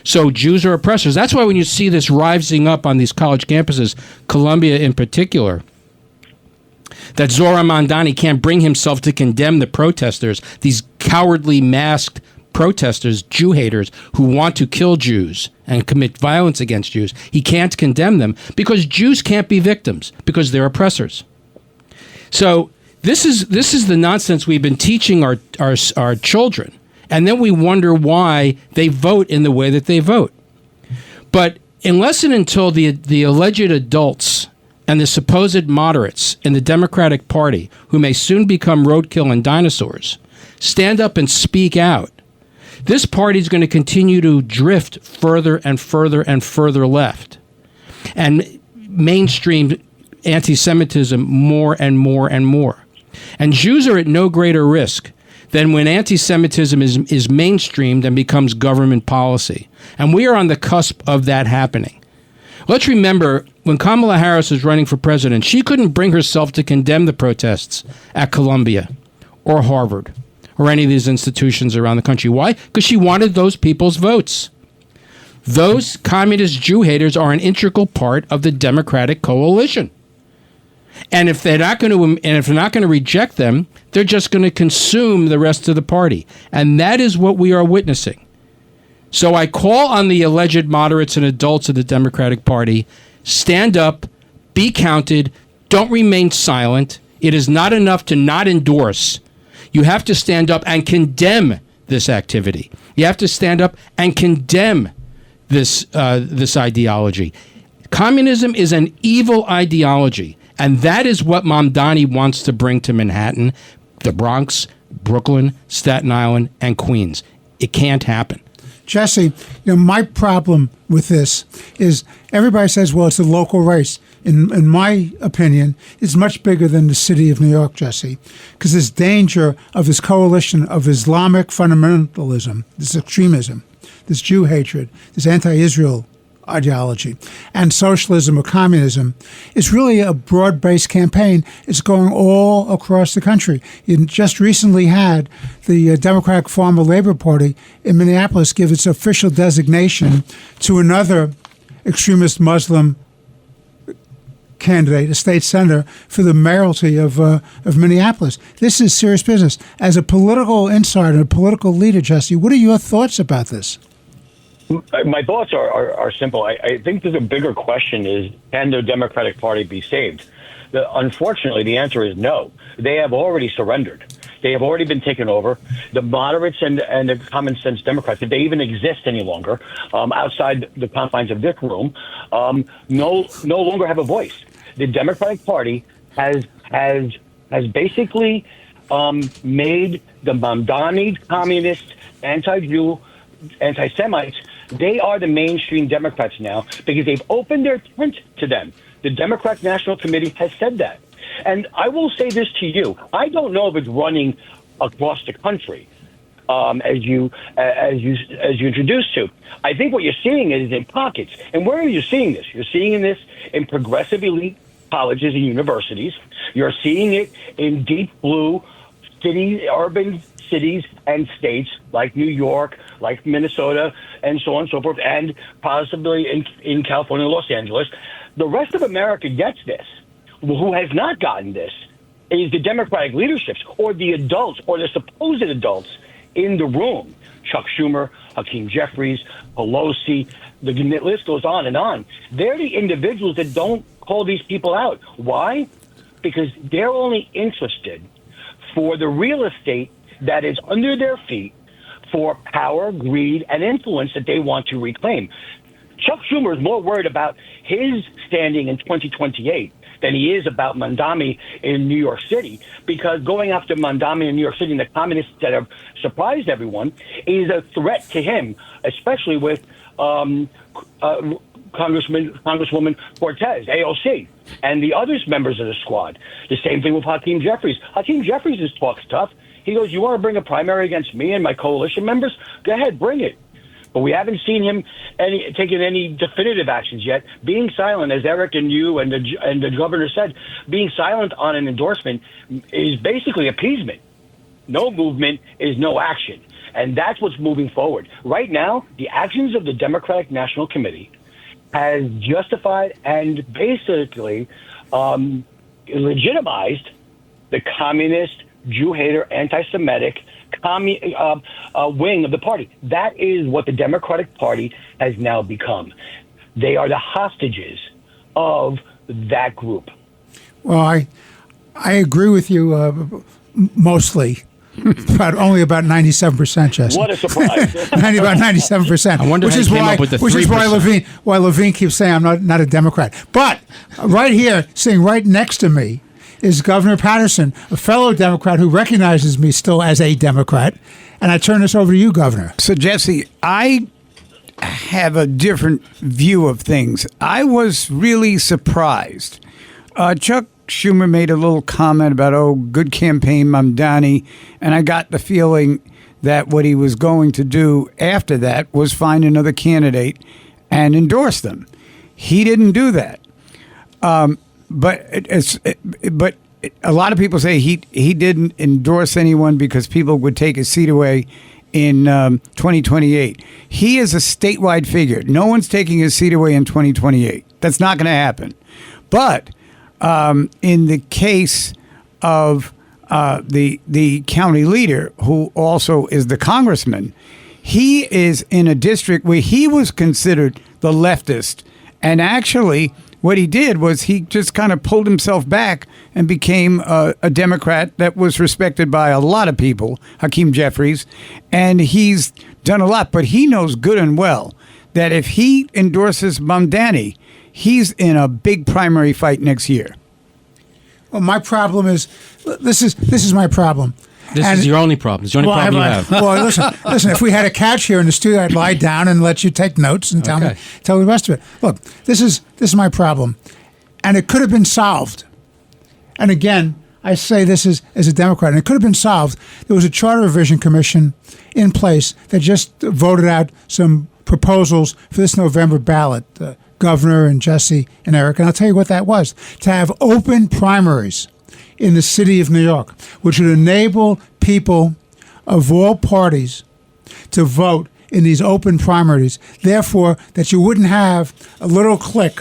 So Jews are oppressors. That's why when you see this rising up on these college campuses, Columbia in particular, that Zohran Mamdani can't bring himself to condemn the protesters, these cowardly masked protesters, Jew haters who want to kill Jews and commit violence against Jews. He can't condemn them because Jews can't be victims because they're oppressors. So this is the nonsense we've been teaching our children, and then we wonder why they vote in the way that they vote. But unless and until the alleged adults and the supposed moderates in the Democratic Party, who may soon become roadkill and dinosaurs, stand up and speak out, this party is going to continue to drift further and further and further left and mainstream anti-Semitism more and more and more. And Jews are at no greater risk than when anti-Semitism is mainstreamed and becomes government policy. And we are on the cusp of that happening. Let's remember, when Kamala Harris was running for president, she couldn't bring herself to condemn the protests at Columbia or Harvard or any of these institutions around the country. Why? Because she wanted those people's votes. Those communist Jew haters are an integral part of the Democratic coalition. And if they're not going to reject them, they're just going to consume the rest of the party. And that is what we are witnessing. So I call on the alleged moderates and adults of the Democratic Party, stand up, be counted, don't remain silent. It is not enough to not endorse. You have to stand up and condemn this activity. You have to stand up and condemn this ideology. Communism is an evil ideology, and that is what Mamdani wants to bring to Manhattan, the Bronx, Brooklyn, Staten Island, and Queens. It can't happen. Jesse, my problem with this is everybody says, well, it's a local race. In my opinion, it's much bigger than the city of New York, Jesse, because there's danger of this coalition of Islamic fundamentalism, this extremism, this Jew hatred, this anti-Israel ideology, and socialism or communism. It's really a broad-based campaign. It's going all across the country. You just recently had the Democratic Farmer Labor Party in Minneapolis give its official designation to another extremist Muslim candidate, a state senator, for the mayoralty of Minneapolis. This is serious business. As a political insider, a political leader, Jesse, what are your thoughts about this? My thoughts are simple. I think there's a bigger question is, can the Democratic Party be saved? Unfortunately, the answer is no. They have already surrendered. They have already been taken over. The moderates and the common sense Democrats, if they even exist any longer, outside the confines of this room, no longer have a voice. The Democratic Party has has basically made the Mamdani communists, anti-Jew, anti-Semites, they are the mainstream Democrats now because they've opened their tent to them. The Democratic National Committee has said that. And I will say this to you. I don't know if it's running across the country, as you introduced to. I think what you're seeing is in pockets. And where are you seeing this? You're seeing this in progressive elite colleges and universities. You're seeing it in deep blue urban cities and states like New York, like Minnesota, and so on and so forth, and possibly in California and Los Angeles. The rest of America gets this. Who has not gotten this is the Democratic leaderships or the adults or the supposed adults in the room. Chuck Schumer, Hakeem Jeffries, Pelosi, the list goes on and on. They're the individuals that don't call these people out. Why? Because they're only interested for the real estate that is under their feet for power, greed, and influence that they want to reclaim. Chuck Schumer is more worried about his standing in 2028 than he is about Mamdani in New York City, because going after Mamdani in New York City and the communists that have surprised everyone is a threat to him, especially with Congresswoman Cortez, AOC, and the other members of the squad. The same thing with Hakeem Jeffries. Hakeem Jeffries talks tough. He goes, you want to bring a primary against me and my coalition members? Go ahead, bring it. But we haven't seen him taking any definitive actions yet. Being silent, as Eric and you and the governor said, being silent on an endorsement is basically appeasement. No movement is no action. And that's what's moving forward. Right now, the actions of the Democratic National Committee has justified and basically legitimized the communist, Jew-hater, anti-Semitic wing of the party. That is what the Democratic Party has now become. They are the hostages of that group. Well, I agree with you mostly. Only about 97%, Jesse. What a surprise! About 97%. I wonder which how is you came why, up with the which 3%. is why Levine keeps saying I'm not a Democrat. But right here, sitting right next to me, is Governor Patterson, a fellow Democrat who recognizes me still as a Democrat. And I turn this over to you, Governor. So, Jesse, I have a different view of things. I was really surprised. Chuck Schumer made a little comment about, good campaign, Mamdani. And I got the feeling that what he was going to do after that was find another candidate and endorse them. He didn't do that. But a lot of people say he didn't endorse anyone because people would take his seat away in 2028. He is a statewide figure. No one's taking his seat away in 2028. That's not going to happen. But in the case of the county leader, who also is the congressman, he is in a district where he was considered the leftist, and actually what he did was he just kind of pulled himself back and became a Democrat that was respected by a lot of people, Hakeem Jeffries, and he's done a lot. But he knows good and well that if he endorses Mamdani, he's in a big primary fight next year. Well, my problem is, this is my problem. This is your only problem. It's the only problem you have. Well, listen. If we had a couch here in the studio, I'd lie down and let you take notes and tell me the rest of it. Look, this is my problem, and it could have been solved. And again, I say this as a Democrat, and it could have been solved. There was a Charter Revision Commission in place that just voted out some proposals for this November ballot. Governor and Jesse and Eric, and I'll tell you what that was: to have open primaries in the city of New York, which would enable people of all parties to vote in these open primaries, therefore that you wouldn't have a little clique,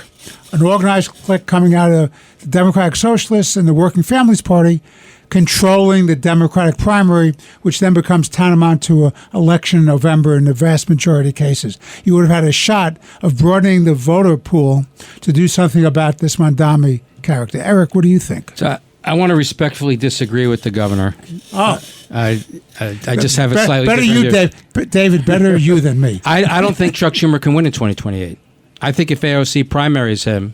an organized clique coming out of the Democratic Socialists and the Working Families Party controlling the Democratic primary, which then becomes tantamount to an election in November in the vast majority of cases. You would have had a shot of broadening the voter pool to do something about this Mamdani character. Eric, what do you think? So I want to respectfully disagree with the governor. Oh. I just have a slightly better different you, David, better you than me. I don't think Chuck Schumer can win in 2028. I think if AOC primaries him,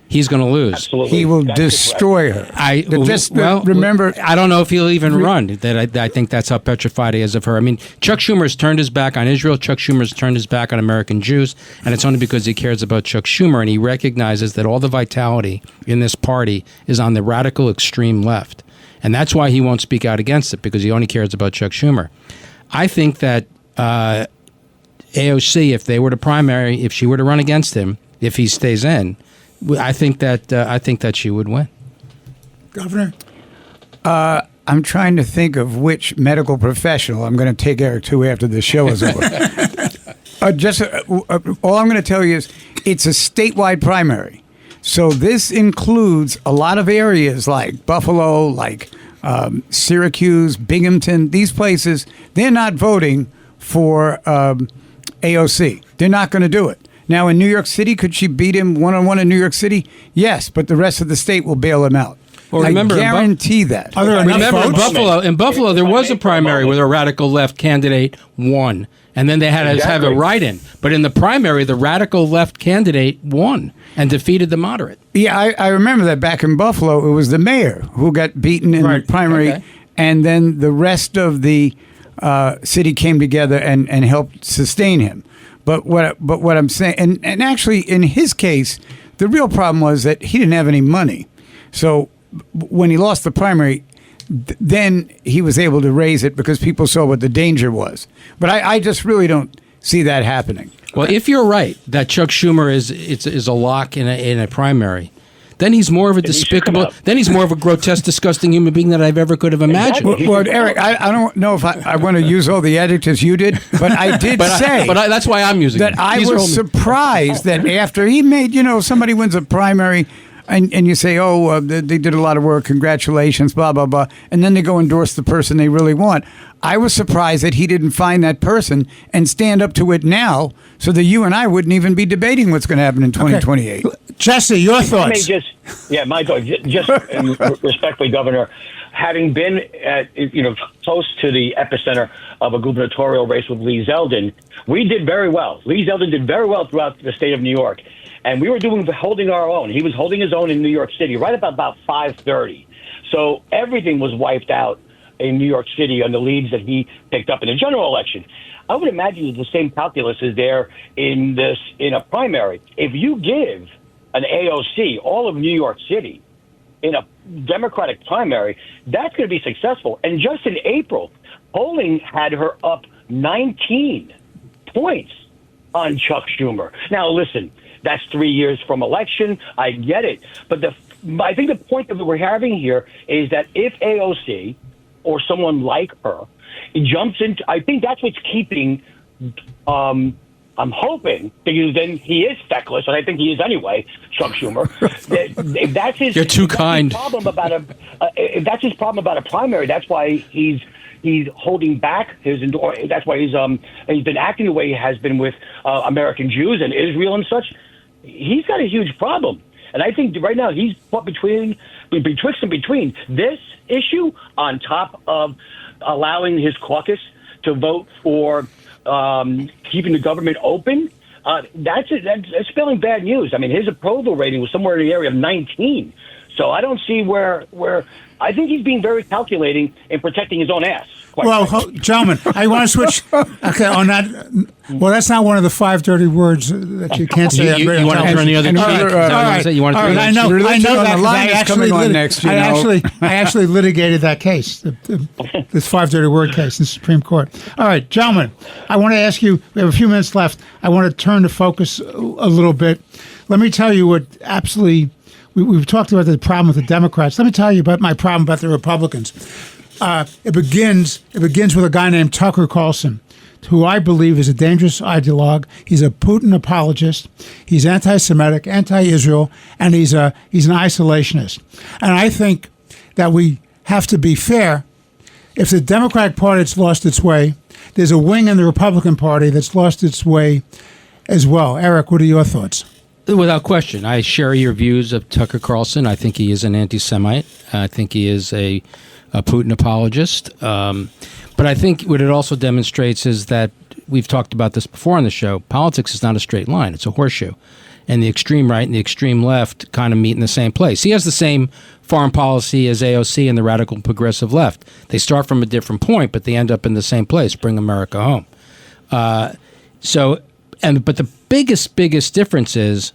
he's going to lose. Absolutely. He will That's destroy her. Remember, I don't know if he'll even run. That I think that's how petrified he is of her. I mean, Chuck Schumer has turned his back on Israel. Chuck Schumer has turned his back on American Jews, and it's only because he cares about Chuck Schumer, and he recognizes that all the vitality in this party is on the radical extreme left, and that's why he won't speak out against it, because he only cares about Chuck Schumer. I think that AOC, if she were to run against him, if he stays in, I think that she would win. Governor? I'm trying to think of which medical professional I'm going to take Eric to after the show is over. All I'm going to tell you is it's a statewide primary. So this includes a lot of areas like Buffalo, like Syracuse, Binghamton, these places. They're not voting for AOC. They're not going to do it. Now, in New York City, could she beat him one-on-one in New York City? Yes, but the rest of the state will bail him out. Well, remember, I guarantee that. In Buffalo, there was a primary where a radical left candidate won, and then they had to have a write-in. But in the primary, the radical left candidate won and defeated the moderate. Yeah, I remember that back in Buffalo, it was the mayor who got beaten in the primary, and then the rest of the city came together and helped sustain him. But what I'm saying, and actually in his case, the real problem was that he didn't have any money. So when he lost the primary, then he was able to raise it because people saw what the danger was. But I just really don't see that happening. Well, if you're right that Chuck Schumer is a lock in a primary, then he's more of a despicable, then he's more of a grotesque, disgusting human being that I've ever could have imagined. Well, Eric, I don't know if I want to use all the adjectives you did, but I did say. That's why I'm using that. Them. I was surprised that after he made, somebody wins a primary, and you say, they did a lot of work, congratulations, blah, blah, blah, and then they go endorse the person they really want. I was surprised that he didn't find that person and stand up to it now so that you and I wouldn't even be debating what's going to happen in 2028. Okay. Jesse, your thoughts? My thoughts. Just respectfully, Governor, having been close to the epicenter of a gubernatorial race with Lee Zeldin, we did very well. Lee Zeldin did very well throughout the state of New York. And we were holding our own. He was holding his own in New York City right about 5:30. So everything was wiped out in New York City on the leads that he picked up in the general election. I would imagine that the same calculus is there in a primary. If you give an AOC all of New York City in a Democratic primary, that's going to be successful. And just in April, polling had her up 19 points on Chuck Schumer. Now, listen, that's 3 years from election. I get it. But I think the point that we're having here is that if AOC or someone like her jumps into, I think that's what's keeping, I'm hoping, because then he is feckless, and I think he is anyway, Chuck Schumer. If that's his, You're too kind. If that's his problem about a primary, that's why he's holding back his. That's why he's been acting the way he has been with American Jews and Israel and such. He's got a huge problem, and I think right now he's put betwixt and between this issue on top of allowing his caucus to vote for keeping the government open. That's spelling bad news. I mean, his approval rating was somewhere in the area of 19. So I don't see where I think he's being very calculating in protecting his own ass. Gentlemen, I want to switch. Okay, on that. Well, that's not one of the 5 dirty words that you can't say. You want to turn the other cheek? You want to turn I know that. I actually litigated that case, this 5 dirty word case in the Supreme Court. All right, gentlemen, I want to ask you. We have a few minutes left. I want to turn the focus a little bit. Let me tell you what absolutely. We've talked about the problem with the Democrats. Let me tell you about my problem about the Republicans. It begins with a guy named Tucker Carlson, who I believe is a dangerous ideologue. He's a Putin apologist. He's anti-Semitic, anti-Israel, and he's an isolationist. And I think that we have to be fair. If the Democratic Party has lost its way, there's a wing in the Republican Party that's lost its way as well. Eric, what are your thoughts? Without question, I share your views of Tucker Carlson. I think he is an anti-Semite. I think he is a Putin apologist. But I think what it also demonstrates is that we've talked about this before on the show. Politics is not a straight line. It's a horseshoe. and the extreme right and the extreme left kind of meet in the same place. He has the same foreign policy as AOC and the radical progressive left. They start from a different point, but they end up in the same place, bring America home. But the biggest difference is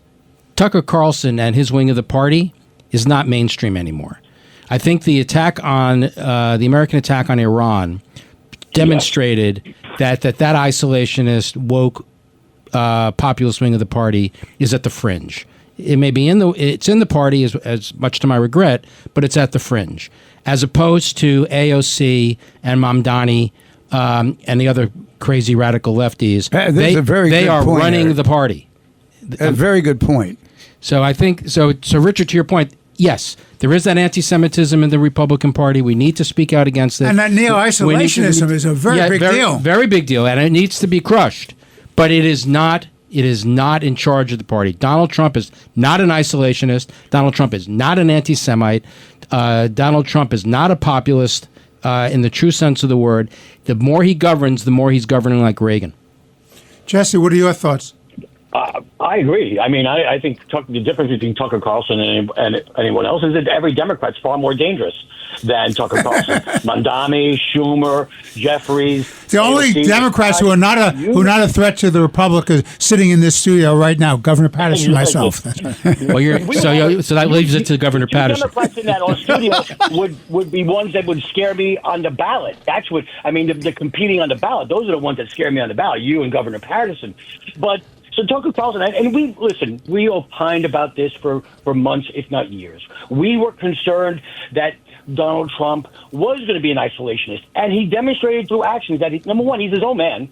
Tucker Carlson and his wing of the party is not mainstream anymore. I think the attack on the American attack on Iran demonstrated that isolationist, woke, populist wing of the party is at the fringe. It may be it's in the party as much to my regret, but it's at the fringe, as opposed to AOC and Mamdani and the other crazy radical lefties. They are running the party. A very good point. So I think so. Richard, to your point, yes, there is that anti-Semitism in the Republican Party. We need to speak out against it. And that neo-isolationism is a very big deal. Very big deal, and it needs to be crushed. But it is not in charge of the party. Donald Trump is not an isolationist. Donald Trump is not an anti-Semite. Donald Trump is not a populist in the true sense of the word. The more he governs, the more he's governing like Reagan. Jesse, what are your thoughts? I agree. I mean, I think the difference between Tucker Carlson and anyone else is that every Democrat's far more dangerous than Tucker Carlson. Mamdani, Schumer, Jeffries. The only Democrats who are not a threat to the Republic are sitting in this studio right now. Governor Patterson, myself. So that leaves it to Governor Patterson. Democrats in that studio would be ones that would scare me on the ballot. That's what I mean. The competing on the ballot. Those are the ones that scare me on the ballot. You and Governor Patterson, but. So Tucker Carlson, and we opined about this for months, if not years. We were concerned that Donald Trump was going to be an isolationist, and he demonstrated through actions that, number one, he's his own man.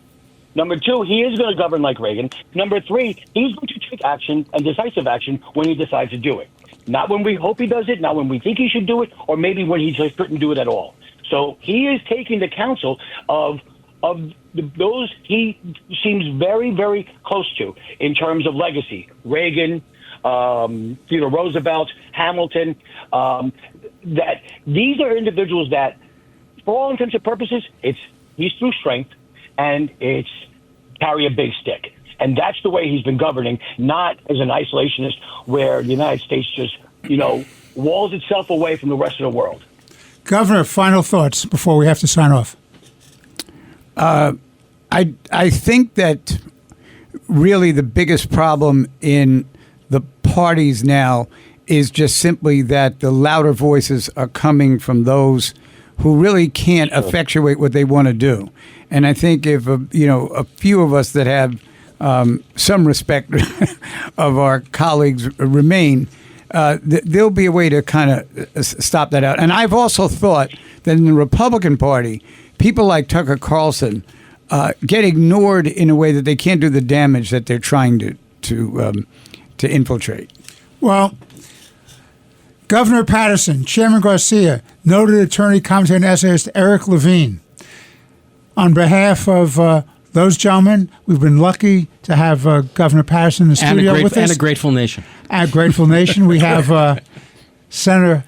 Number two, he is going to govern like Reagan. Number three, he's going to take action and decisive action when he decides to do it. Not when we hope he does it, not when we think he should do it, or maybe when he just couldn't do it at all. So he is taking the counsel of those he seems very, very close to in terms of legacy. Reagan, Theodore Roosevelt, Hamilton, that these are individuals that, for all intents and purposes, he's through strength and it's carry a big stick. And that's the way he's been governing, not as an isolationist where the United States just, walls itself away from the rest of the world. Governor, final thoughts before we have to sign off. I think that really the biggest problem in the parties now is just simply that the louder voices are coming from those who really can't effectuate what they want to do. And I think if a few of us that have some respect of our colleagues remain, there'll be a way to kind of stop that out. And I've also thought that in the Republican Party, people like Tucker Carlson get ignored in a way that they can't do the damage that they're trying to infiltrate. Well, Governor Patterson, Chairman Garcia, noted attorney, commentator, and essayist Eric Levine. On behalf of those gentlemen, we've been lucky to have Governor Patterson in the studio with us. And a grateful nation. A grateful nation. We have Senator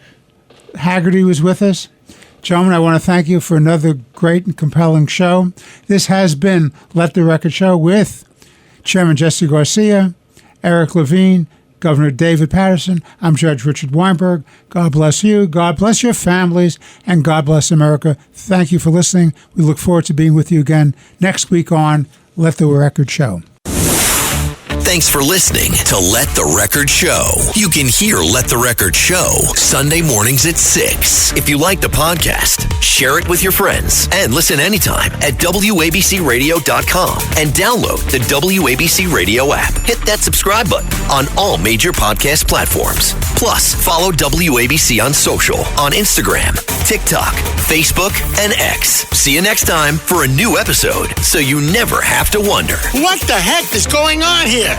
Haggerty was with us. Gentlemen, I want to thank you for another great and compelling show. This has been Let the Record Show with Chairman Jesse Garcia, Eric Levine, Governor David Patterson. I'm Judge Richard Weinberg. God bless you, God bless your families, and God bless America. Thank you for listening. We look forward to being with you again next week on Let the Record Show. Thanks for listening to Let the Record Show. You can hear Let the Record Show Sunday mornings at 6. If you like the podcast, share it with your friends and listen anytime at WABCRadio.com and download the WABC Radio app. Hit that subscribe button on all major podcast platforms. Plus, follow WABC on social on Instagram, TikTok, Facebook, and X. See you next time for a new episode so you never have to wonder. What the heck is going on here?